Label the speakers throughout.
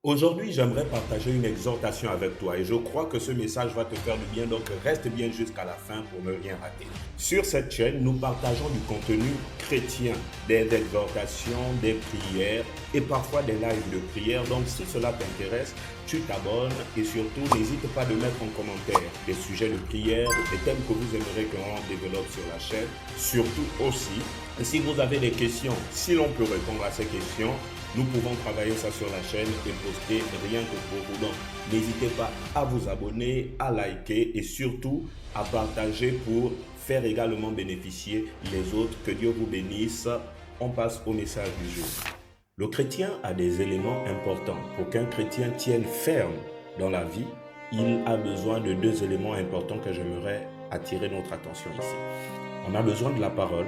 Speaker 1: Aujourd'hui, j'aimerais partager une exhortation avec toi et je crois que ce message va te faire du bien, donc reste bien jusqu'à la fin pour ne rien rater. Sur cette chaîne, nous partageons du contenu chrétien, des exhortations, des prières et parfois des lives de prière. Donc si cela t'intéresse, tu t'abonnes et surtout n'hésite pas de mettre en commentaire des sujets de prière, des thèmes que vous aimeriez qu'on développe sur la chaîne. Surtout aussi, si vous avez des questions, si l'on peut répondre à ces questions, nous pouvons travailler ça sur la chaîne et poster rien que pour vous. Donc, n'hésitez pas à vous abonner, à liker et surtout à partager pour faire également bénéficier les autres. Que Dieu vous bénisse. On passe au message du jour. Le chrétien a des éléments importants. Pour qu'un chrétien tienne ferme dans la vie, il a besoin de deux éléments importants que j'aimerais attirer notre attention ici. On a besoin de la parole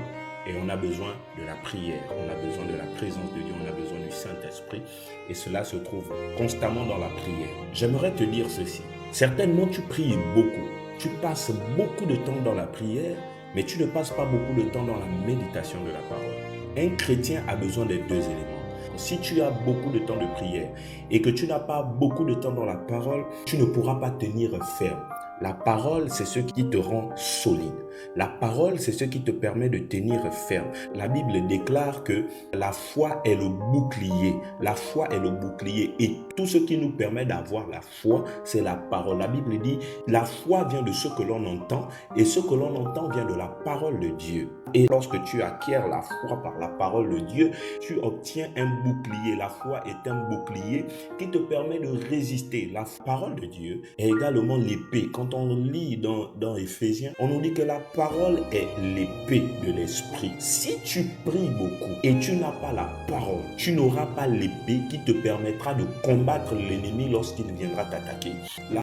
Speaker 1: et on a besoin de la prière. On a besoin de la présence de Dieu, on a besoin du Saint-Esprit et cela se trouve constamment dans la prière. J'aimerais te dire ceci. Certainement, tu pries beaucoup. Tu passes beaucoup de temps dans la prière, mais tu ne passes pas beaucoup de temps dans la méditation de la parole. Un chrétien a besoin des deux éléments. Si tu as beaucoup de temps de prière et que tu n'as pas beaucoup de temps dans la parole, tu ne pourras pas tenir ferme. La parole, c'est ce qui te rend solide. La parole, c'est ce qui te permet de tenir ferme. La Bible déclare que la foi est le bouclier. La foi est le bouclier. Et tout ce qui nous permet d'avoir la foi, c'est la parole. La Bible dit, la foi vient de ce que l'on entend et ce que l'on entend vient de la parole de Dieu. Et lorsque tu acquiers la foi par la parole de Dieu, tu obtiens un bouclier. La foi est un bouclier qui te permet de résister. La parole de Dieu est également l'épée. Quand on lit dans Éphésiens, on nous dit que la parole est l'épée de l'esprit. Si tu pries beaucoup et tu n'as pas la parole, tu n'auras pas l'épée qui te permettra de combattre l'ennemi lorsqu'il viendra t'attaquer. La